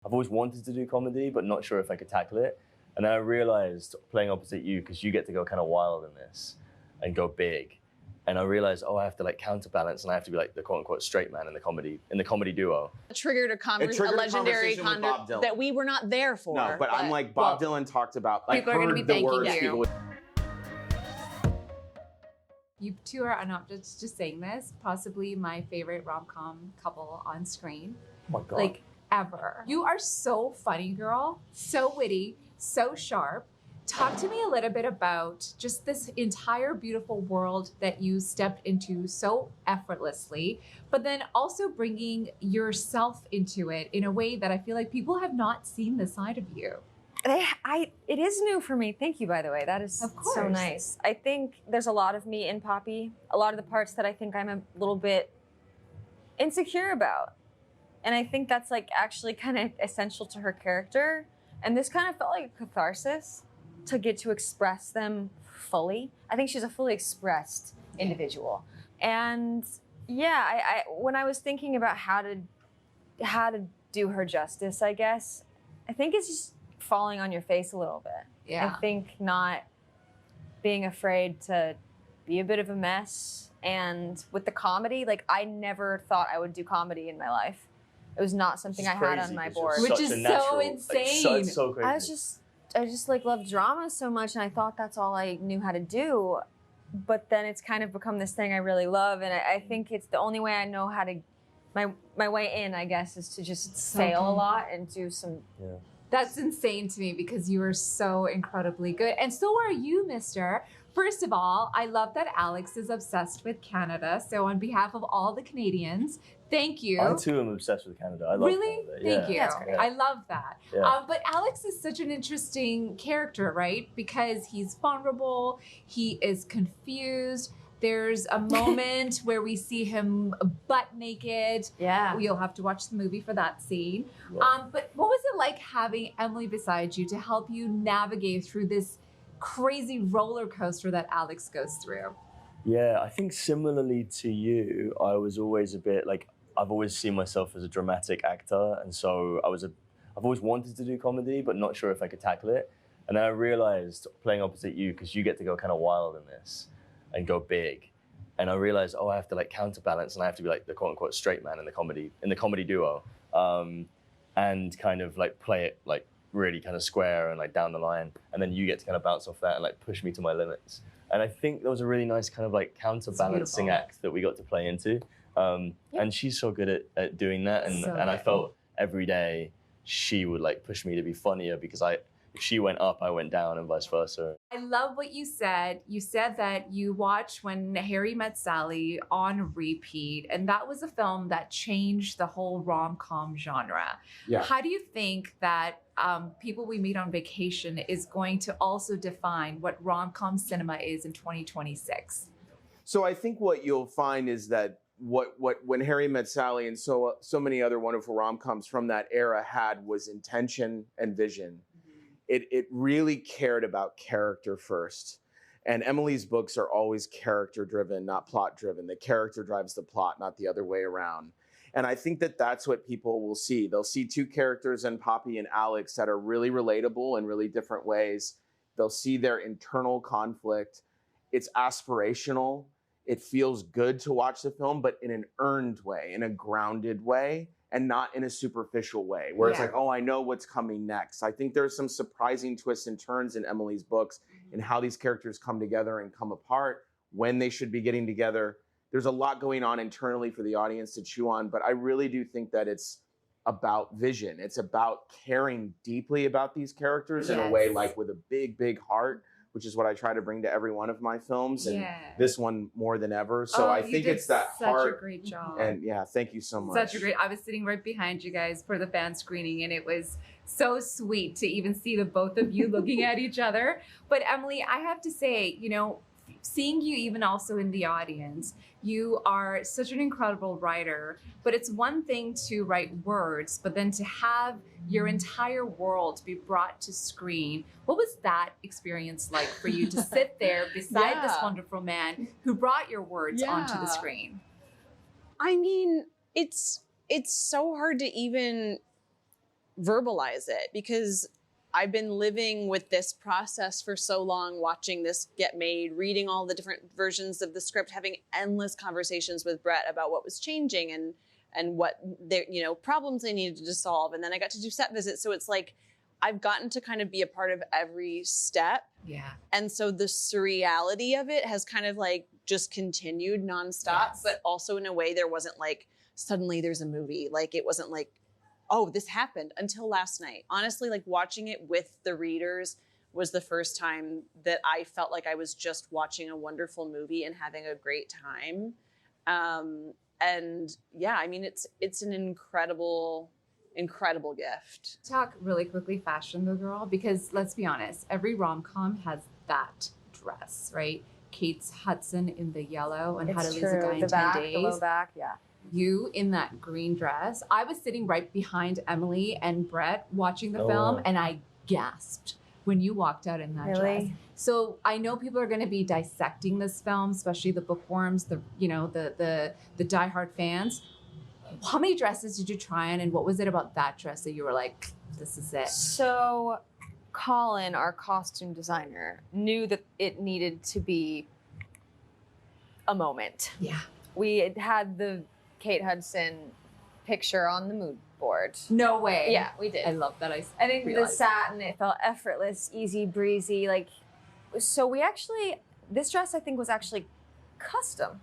I've always wanted to do comedy, but not sure if I could tackle it. And then I realized, playing opposite you, because you get to go kind of wild in this and go big. And I realized, oh, I have to like counterbalance, and I have to be like the quote unquote straight man in the comedy duo. Triggered a legendary conversation that we were not there for. No, but I'm like, Bob Dylan talked about, like, people are gonna be thanking you. You two are, I'm not just saying this, possibly my favorite rom-com couple on screen. Oh my God. Like, ever. You are so funny, girl. So witty, so sharp. Talk to me a little bit about just this entire beautiful world that you stepped into so effortlessly, but then also bringing yourself into it in a way that I feel like people have not seen the side of you. It is new for me. Thank you, by the way. That is Of course. so nice. I think there's a lot of me in Poppy, a lot of the parts that I think I'm a little bit insecure about. And I think that's like actually kind of essential to her character. And this kind of felt like a catharsis to get to express them fully. I think she's a fully expressed individual. And yeah, I when I was thinking about how to do her justice, I guess, I think it's just falling on your face a little bit. Yeah. I think not being afraid to be a bit of a mess. And with the comedy, like I never thought I would do comedy in my life. It was not something I had on my board. Which is so insane. Like, so crazy. I just like love drama so much, and I thought that's all I knew how to do. But then it's kind of become this thing I really love, and I think it's the only way I know how to, my way in, I guess, is to just fail a lot and do some. Yeah. That's insane to me because you are so incredibly good. And so are you, mister. First of all, I love that Alex is obsessed with Canada. So on behalf of all the Canadians, thank you. I too am obsessed with Canada. I love really? Canada. Thank you. That's great. I love that. Yeah. But Alex is such an interesting character, right? Because he's vulnerable, he is confused. There's a moment where we see him butt naked. Yeah. You'll have to watch the movie for that scene. Yeah. But what was it like having Emily beside you to help you navigate through this crazy roller coaster that Alex goes through? Yeah, I think similarly to you, I was always a bit like, I've always seen myself as a dramatic actor. And so I've always wanted to do comedy, but not sure if I could tackle it. And then I realized, playing opposite you, because you get to go kind of wild in this and go big. And I realized, oh, I have to like counterbalance, and I have to be like the quote unquote straight man in the comedy duo. And kind of like play it like really kind of square and like down the line. And then you get to kind of bounce off that and like push me to my limits. And I think that was a really nice kind of like counterbalancing act that we got to play into. And she's so good at doing that. And I felt every day she would like push me to be funnier, because if she went up, I went down, and vice versa. I love what you said. You said that you watched When Harry Met Sally on repeat, and that was a film that changed the whole rom-com genre. Yeah. How do you think that People We Meet on Vacation is going to also define what rom-com cinema is in 2026? So I think what you'll find is that what When Harry Met Sally and so many other wonderful rom-coms from that era had was intention and vision. It really cared about character first. And Emily's books are always character driven, not plot driven. The character drives the plot, not the other way around. And I think that that's what people will see. They'll see two characters in Poppy and Alex that are really relatable in really different ways. They'll see their internal conflict. It's aspirational. It feels good to watch the film, but in an earned way, in a grounded way, and not in a superficial way, where it's like, oh, I know what's coming next. I think there's some surprising twists and turns in Emily's books and how these characters come together and come apart, when they should be getting together. There's a lot going on internally for the audience to chew on, but I really do think that it's about vision. It's about caring deeply about these characters in a way like with a big, big heart, which is what I try to bring to every one of my films, and this one more than ever. So I think it's that heart. Such a great job. And thank you so much. Such a great, I was sitting right behind you guys for the fan screening, and it was so sweet to even see the both of you looking at each other. But Emily, I have to say, you know, seeing you even also in the audience, you are such an incredible writer, but it's one thing to write words, but then to have your entire world be brought to screen. What was that experience like for you to sit there beside this wonderful man who brought your words onto the screen? I mean, it's so hard to even verbalize it, because I've been living with this process for so long, watching this get made, reading all the different versions of the script, having endless conversations with Brett about what was changing and what their, you know, problems they needed to solve. And then I got to do set visits. So it's like, I've gotten to kind of be a part of every step. Yeah. And so the surreality of it has kind of like just continued nonstop, but also in a way there wasn't like, suddenly there's a movie. Like it wasn't like, oh, this happened until last night. Honestly, like watching it with the readers was the first time that I felt like I was just watching a wonderful movie and having a great time. And yeah, I mean, it's an incredible gift. Talk really quickly, Fashion the Girl, because let's be honest, every rom-com has that dress, right? Kate's Hudson in the yellow and How to Lose a Guy in 10 Days. The low back, yeah. You in that green dress. I was sitting right behind Emily and Brett watching the film, and I gasped when you walked out in that dress. So I know people are going to be dissecting this film, especially the bookworms, the diehard fans. How many dresses did you try on, and what was it about that dress that you were like, this is it? So Colin, our costume designer, knew that it needed to be a moment. Yeah. We had the Kate Hudson picture on the mood board. No way. Yeah, we did. I love that. I think the satin, it felt effortless, easy breezy. Like, so we actually, this dress I think was actually custom.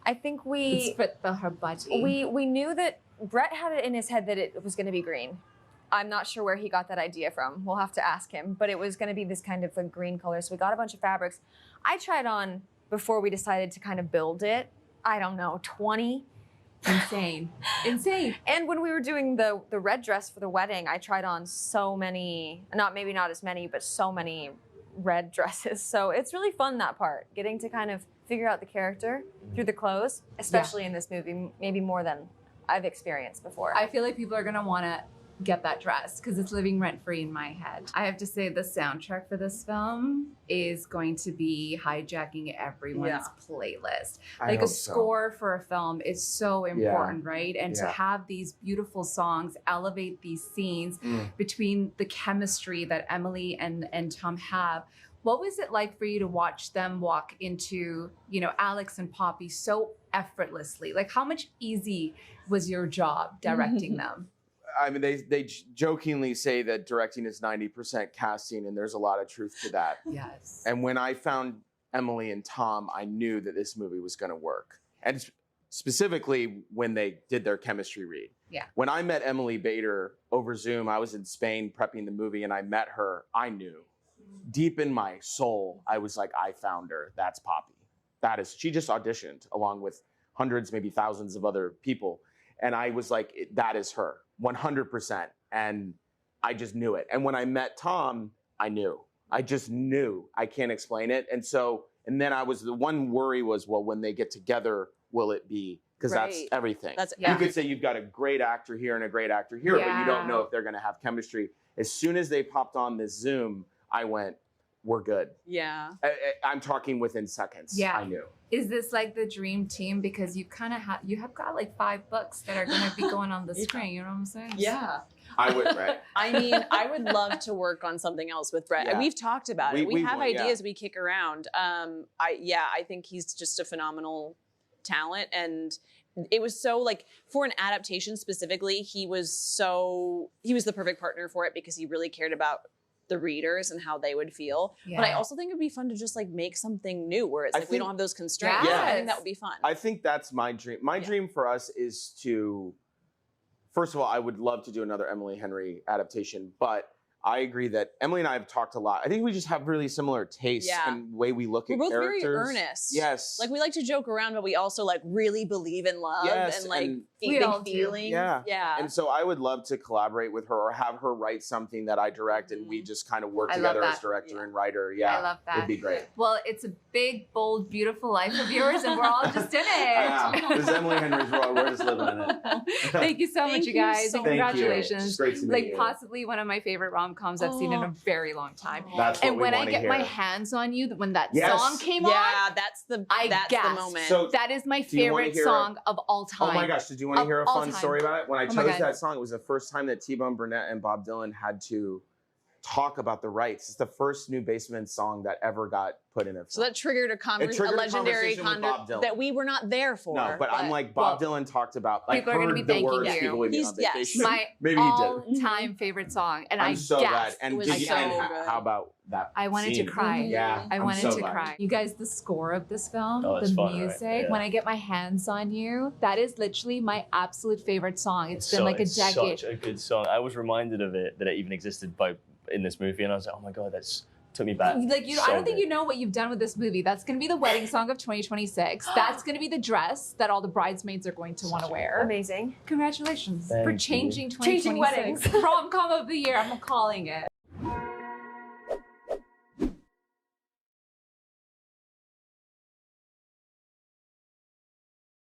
I think It's fit for her body. We knew that Brett had it in his head that it was going to be green. I'm not sure where he got that idea from. We'll have to ask him. But it was going to be this kind of a green color. So we got a bunch of fabrics. I tried on before we decided to kind of build it. I don't know, 20. Insane. Insane. And when we were doing the red dress for the wedding, I tried on so many, maybe not as many, but so many red dresses. So it's really fun, that part, getting to kind of figure out the character through the clothes, especially in this movie, maybe more than I've experienced before. I feel like people are going to want to get that dress because it's living rent-free in my head. I have to say the soundtrack for this film is going to be hijacking everyone's playlist. Like a score for a film is so important, right? And to have these beautiful songs elevate these scenes between the chemistry that Emily and Tom have. What was it like for you to watch them walk into, you know, Alex and Poppy so effortlessly? Like, how much easy was your job directing them? I mean, they jokingly say that directing is 90% casting, and there's a lot of truth to that. Yes. And when I found Emily and Tom, I knew that this movie was going to work. And specifically when they did their chemistry read. Yeah. When I met Emily Bader over Zoom, I was in Spain prepping the movie, and I met her. I knew. Deep in my soul, I was like, I found her. That's Poppy. She just auditioned along with hundreds, maybe thousands of other people. And I was like, that is her, 100%. And I just knew it. And when I met Tom, I knew. I just knew. I can't explain it. And then the one worry was, well, when they get together, will it be? Because that's everything. You could say you've got a great actor here and a great actor here, but you don't know if they're going to have chemistry. As soon as they popped on this Zoom, I went, we're good. Yeah. I'm talking within seconds. Yeah. I knew. Is this like the dream team? Because you kind of have got like 5 books that are going to be going on the screen. You know what I'm saying? Yeah. I would, right? I mean, I would love to work on something else with Brett. Yeah. We've talked about it. We have ideas we kick around. I think he's just a phenomenal talent. And it was so like, for an adaptation specifically, he was the perfect partner for it because he really cared about the readers and how they would feel. Yeah. But I also think it'd be fun to just like make something new where it's like we don't have those constraints. Yes. I think that would be fun. I think that's my dream. My dream for us is to, first of all, I would love to do another Emily Henry adaptation, but I agree that Emily and I have talked a lot. I think we just have really similar tastes and way we look at characters. We're both very earnest. Yes. Like we like to joke around, but we also like really believe in love and like feelings. Yeah. And so I would love to collaborate with her or have her write something that I direct and we just kind of work together as director and writer. Yeah. I love that. It'd be great. Well, it's a big, bold, beautiful life of yours and we're all just in it. Yeah. This is Emily Henry's world. We're just living in it. Thank you so much, you guys. And congratulations. It's great to meet you. Possibly one of my favorite rom rom-coms I've seen in a very long time. That's what And we when I wanna get hear. my hands on you, when that Yes. song came on, Yeah, that's the gasped. moment. So- that is my Do you wanna favorite hear song of all time. Oh my gosh, did you want to Of hear a all fun time. story about it? When I Oh my chose God. that song, it was the first time that T-Bone Burnett and Bob Dylan had to talk about the rights. It's the first New Basement song that ever got put in a film. So that triggered a, triggered a legendary conversation with Bob Dylan. that we were not there for. No, but I'm like, Bob Dylan talked about, like, people are gonna heard be the thanking words you. people would be He's- on yes. vacation. My Maybe he did. all-time favorite song, and I'm I so glad. gasped. And, was did you, so and good. how about that I wanted scene? to cry. Yeah, I I'm wanted so to glad. cry. You guys, the score of this film, Oh, it's the fun, right? music, Yeah. when I get my hands on you, that is literally my absolute favorite song. It's been like a it's decade. such a good song. I was reminded of it that it even existed in this movie, and I was like, oh my god, that's took me back. Like So I don't think good. you know what you've done with this movie. That's going to be the wedding song of 2026. That's going to be the dress that all the bridesmaids are going to want to wear. Amazing. Congratulations Thank for you. changing Changing 2026. weddings. Rom-com of the year. I'm calling it.